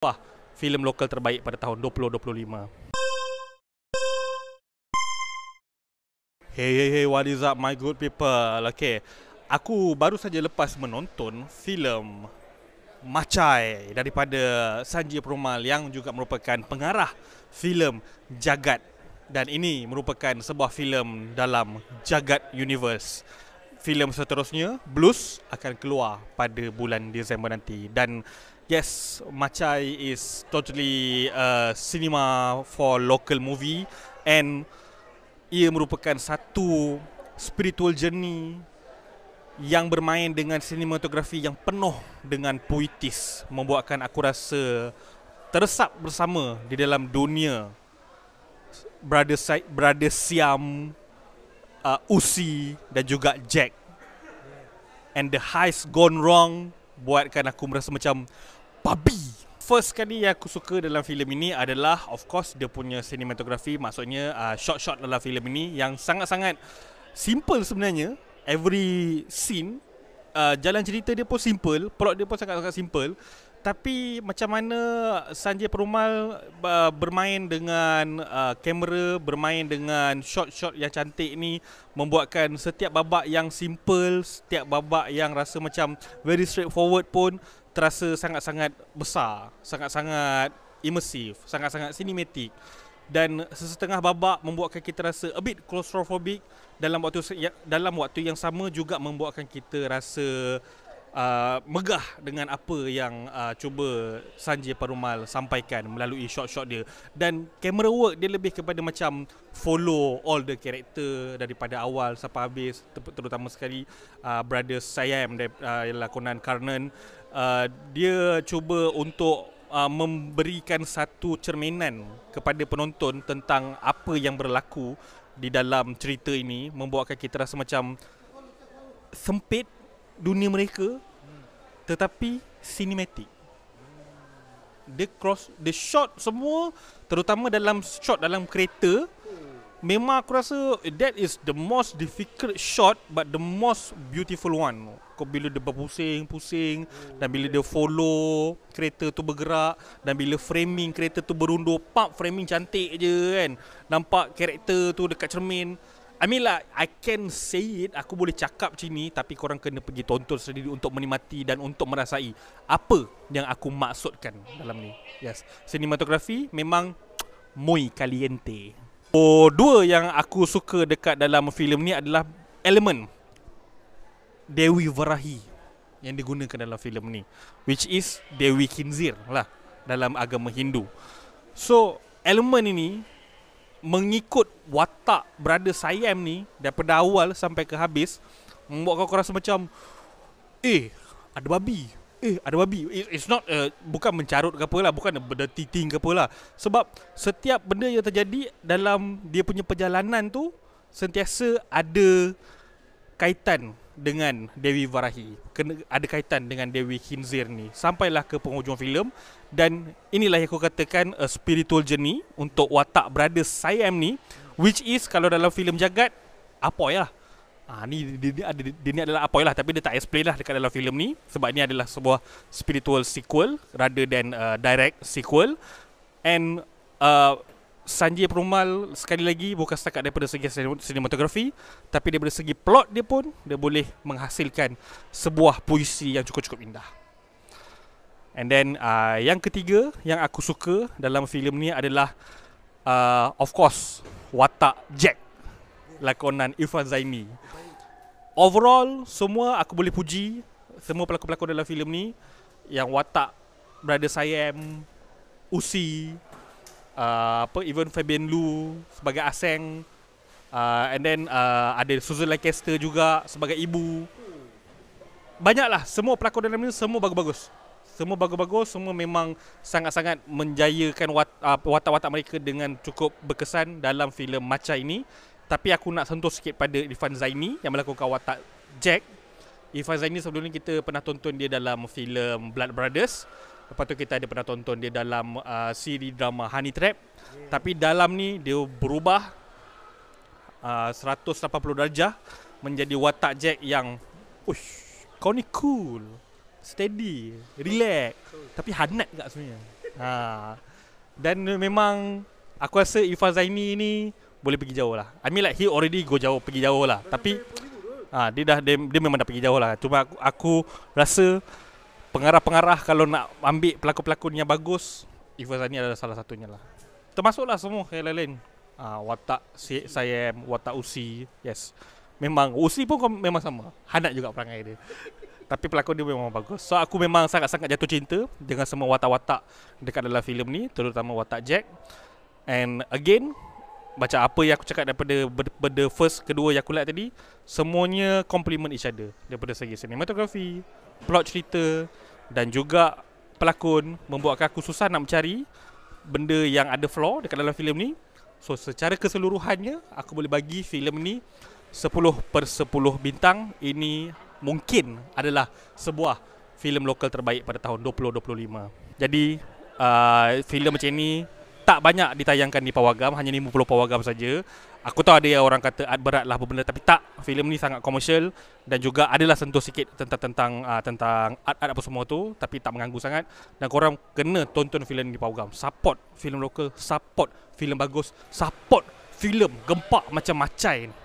Wah, filem lokal terbaik pada tahun 2025. Hey, what is up my good people? Okay, aku baru saja lepas menonton filem Macai daripada Sanjay Perumal yang juga merupakan pengarah filem Jagat. Dan ini merupakan sebuah filem dalam Jagat Universe. Filem seterusnya, Blues, akan keluar pada bulan Disember nanti. Dan yes, Macai is totally a cinema for local movie. And ia merupakan satu spiritual journey yang bermain dengan sinematografi yang penuh dengan puitis, membuatkan aku rasa teresap bersama di dalam dunia Brother Siam, Uzi dan juga Jack. And the heist gone wrong buatkan aku merasa macam babi. First kali yang aku suka dalam filem ini adalah of course dia punya sinematografi, maksudnya shot-shot dalam filem ini yang sangat-sangat simple sebenarnya. Every scene, jalan cerita dia pun simple, plot dia pun sangat-sangat simple. Tapi macam mana Sanjay Perumal bermain dengan kamera, bermain dengan shot-shot yang cantik ni, membuatkan setiap babak yang simple, setiap babak yang rasa macam very straightforward pun terasa sangat-sangat besar, sangat-sangat imersif, sangat-sangat cinematic. Dan sesetengah babak membuatkan kita rasa a bit claustrophobic, dalam waktu yang sama juga membuatkan kita rasa megah dengan apa yang cuba Sanjay Perumal sampaikan melalui shot-shot dia. Dan camera work dia lebih kepada macam follow all the character daripada awal sampai habis, terutama sekali Brother Siam yang lakonan Karnan. Dia cuba untuk memberikan satu cerminan kepada penonton tentang apa yang berlaku di dalam cerita ini, membuatkan kita rasa macam sempit dunia mereka tetapi cinematic. The shot semua, terutama dalam shot dalam kereta, memang aku rasa that is the most difficult shot but the most beautiful one. Kau bila dia berpusing-pusing, dan bila dia follow kereta tu bergerak, dan bila framing kereta tu berundur, framing cantik je kan. Nampak karakter tu dekat cermin. I mean lah, I can say it, aku boleh cakap macam ni, tapi korang kena pergi tonton sendiri untuk menikmati dan untuk merasai apa yang aku maksudkan dalam ni. Yes, sinematografi memang muy caliente. Dua yang aku suka dekat dalam filem ni adalah elemen Dewi Varahi yang digunakan dalam filem ni, which is Dewi Khinzir lah dalam agama Hindu. So elemen ini mengikut watak Brother Siam ni daripada awal sampai ke habis, membuat kau rasa macam ada babi. Ada babi. It's not bukan mencarut ke apa lah, bukan dirty thing ke apa lah. Sebab setiap benda yang terjadi dalam dia punya perjalanan tu sentiasa ada kaitan dengan Dewi Varahi, ada kaitan dengan Dewi Khinzir ni sampailah ke penghujung filem. Dan inilah yang aku katakan a spiritual journey untuk watak Brother Siam ni, which is kalau dalam filem Jagat Apoy lah. Dia ni adalah Apoy lah, tapi dia tak explain lah dekat dalam filem ni, sebab ni adalah sebuah spiritual sequel rather than direct sequel. And Sanjay Perumal sekali lagi bukan setakat daripada segi sinematografi, tapi daripada segi plot dia pun dia boleh menghasilkan sebuah puisi yang cukup-cukup indah. And then yang ketiga yang aku suka dalam filem ni adalah of course watak Jack lakonan Irfan Zaini. Overall semua aku boleh puji semua pelakon-pelakon dalam filem ni. Yang watak Brother Siam, Uzi, even Fabian Lu sebagai Aseng, and then ada Susan Lancaster juga sebagai ibu. Banyaklah, semua pelakon dalam ni semua bagus-bagus. Semua bagus-bagus, semua memang sangat-sangat menjayakan watak-watak mereka dengan cukup berkesan dalam filem Macai ini. Tapi aku nak sentuh sikit pada Irfan Zaini yang melakukan watak Jack. Irfan Zaini sebelum ni kita pernah tonton dia dalam filem Blood Brothers. Lepas tu kita ada pernah tonton dia dalam siri drama Honey Trap. Tapi dalam ni dia berubah 180 darjah menjadi watak Jack yang kau ni cool, steady, relax, tapi hanat tak sebenarnya. Dan memang aku rasa Irfan Zaini ni boleh pergi jauh lah. I mean like he already go jauh, pergi jauh lah. Tapi dia memang dah pergi jauh lah. Cuma aku rasa pengarah-pengarah kalau nak ambil pelakon-pelakon yang bagus, Irfan Zaini adalah salah satunya lah. Termasuklah semua yang lain-lain. Watak Sayem, watak Usi. Yes. Memang Usi pun memang sama. Hanat juga perangai dia. Tapi pelakon dia memang bagus. So aku memang sangat-sangat jatuh cinta dengan semua watak-watak dekat dalam filem ni, terutama watak Jack. And again, macam apa yang aku cakap daripada first, kedua yang aku like tadi, semuanya complement each other. Daripada segi cinematography, plot cerita dan juga pelakon, membuatkan aku susah nak mencari benda yang ada flaw dekat dalam filem ni. So secara keseluruhannya, aku boleh bagi filem ni 10/10 bintang. Ini mungkin adalah sebuah filem lokal terbaik pada tahun 2025. Jadi filem macam ni tak banyak ditayangkan di Pawagam, hanya 50 Pawagam saja. Aku tahu ada yang orang kata art berat lah apa benda, tapi tak, filem ni sangat komersial dan juga adalah sentuh sikit tentang art apa semua tu, tapi tak mengganggu sangat. Dan korang kena tonton filem ni di Pawagam. Support filem lokal, support filem bagus, support filem gempak macam Macai ni.